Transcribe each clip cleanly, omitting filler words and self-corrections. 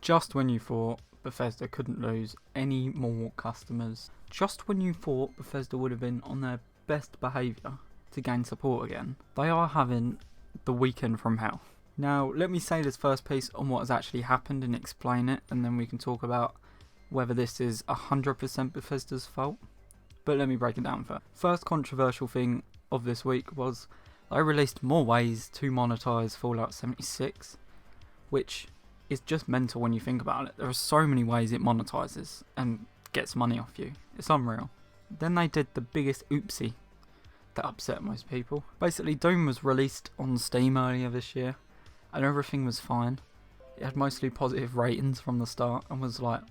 Just when you thought Bethesda couldn't lose any more customers, just when you thought Bethesda would have been on their best behaviour to gain support again, they are having the weekend from hell. Now, let me say this first piece on what has actually happened and explain it, and then we can talk about whether this is 100% Bethesda's fault. But let me break it down first. First controversial thing of this week was they released more ways to monetize Fallout 76, which is just mental when you think about it. There are so many ways it monetizes and gets money off you. It's unreal. Then they did the biggest oopsie that upset most people. Basically, Doom was released on Steam earlier this year, and everything was fine. It had mostly positive ratings from the start and was like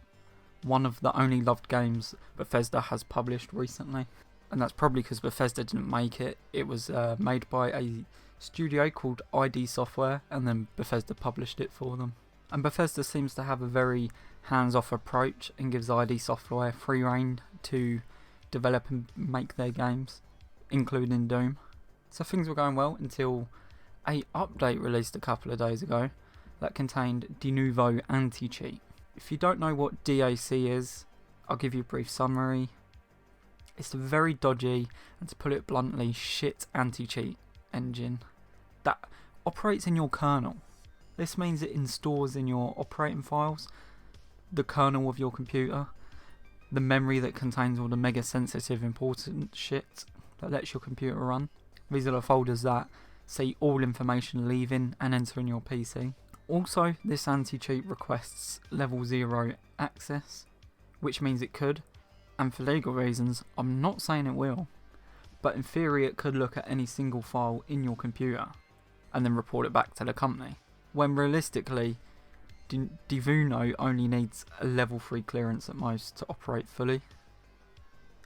one of the only loved games Bethesda has published recently. And that's probably because Bethesda didn't make it. It was made by a studio called ID Software, and then Bethesda published it for them. And Bethesda seems to have a very hands-off approach and gives ID Software free rein to develop and make their games, including Doom. So things were going well until an update released a couple of days ago that contained de novo anti-cheat. If you don't know what DAC is, I'll give you a brief summary. It's a very dodgy, and to put it bluntly, shit anti-cheat engine that operates in your kernel. This means it installs in your operating files the kernel of your computer, the memory that contains all the mega sensitive important shit that lets your computer run. These are the folders that see all information leaving and entering your PC. Also, this anti-cheat requests level 0 access, which means it could, and for legal reasons, I'm not saying it will, but in theory it could look at any single file in your computer and then report it back to the company. When realistically, Devuno only needs a level 3 clearance at most to operate fully,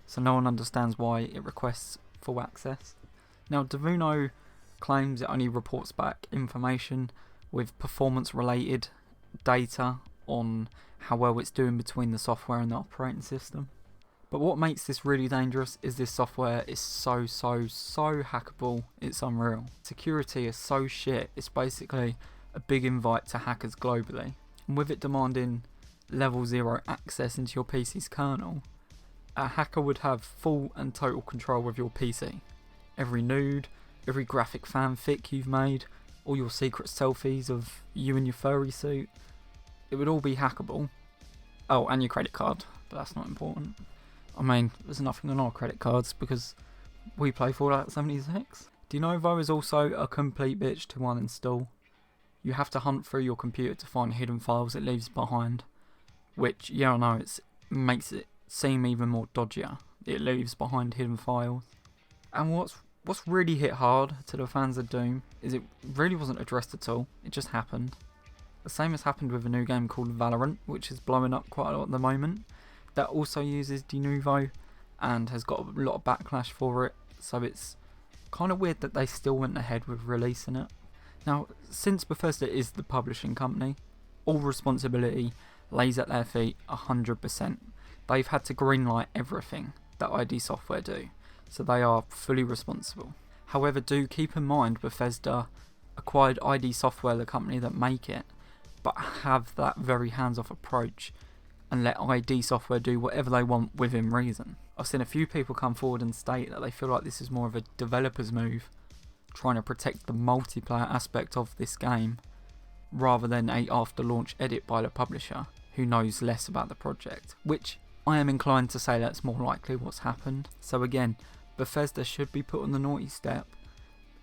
so no one understands why it requests full access. Now, Devuno claims it only reports back information with performance related data on how well it's doing between the software and the operating system. But what makes this really dangerous is this software is so hackable, it's unreal. Security is so shit, it's basically a big invite to hackers globally. And with it demanding level 0 access into your PC's kernel, a hacker would have full and total control of your PC. Every nude, every graphic fanfic you've made, all your secret selfies of you in your furry suit, it would all be hackable. Oh, and your credit card, but that's not important. I mean, there's nothing on our credit cards because we play Fallout 76. De novo is also a complete bitch to uninstall. You have to hunt through your computer to find hidden files it leaves behind, which, yeah, I know, it makes it seem even more dodgier. It leaves behind hidden files. And what's really hit hard to the fans of Doom is it really wasn't addressed at all. It just happened. The same has happened with a new game called Valorant, which is blowing up quite a lot at the moment. That also uses de novo and has got a lot of backlash for it. So it's kind of weird that they still went ahead with releasing it. Now, since Bethesda is the publishing company, all responsibility lays at their feet 100%. They've had to greenlight everything that ID Software do, so they are fully responsible. However, do keep in mind Bethesda acquired ID Software, the company that make it, but have that very hands-off approach and let ID Software do whatever they want within reason. I've seen a few people come forward and state that they feel like this is more of a developer's move, trying to protect the multiplayer aspect of this game, rather than a after launch edit by the publisher, who knows less about the project, which I am inclined to say that's more likely what's happened. So again, Bethesda should be put on the naughty step,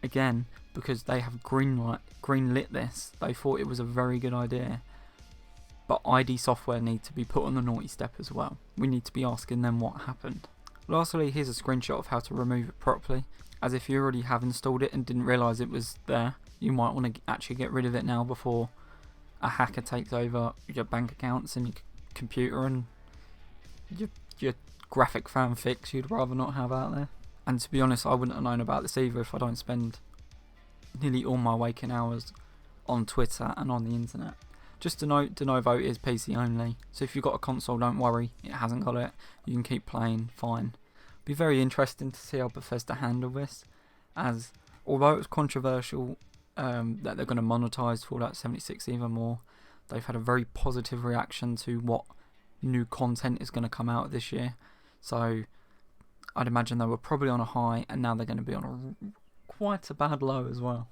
again, because they have greenlit this. They thought it was a very good idea, but ID Software need to be put on the naughty step as well. We need to be asking them what happened. Lastly, here's a screenshot of how to remove it properly, as if you already have installed it and didn't realise it was there, you might want to actually get rid of it now before a hacker takes over your bank accounts and your computer and your graphic fanfics you'd rather not have out there. And to be honest, I wouldn't have known about this either if I don't spend nearly all my waking hours on Twitter and on the internet. Just to note, de novo is PC only, so if you've got a console, don't worry, it hasn't got it, you can keep playing fine. Be very interesting to see how Bethesda handle this, as although it's controversial that they're going to monetize Fallout 76 even more, They've had a very positive reaction to what new content is going to come out this year. So I'd imagine they were probably on a high, and now they're going to be on quite a bad low as well.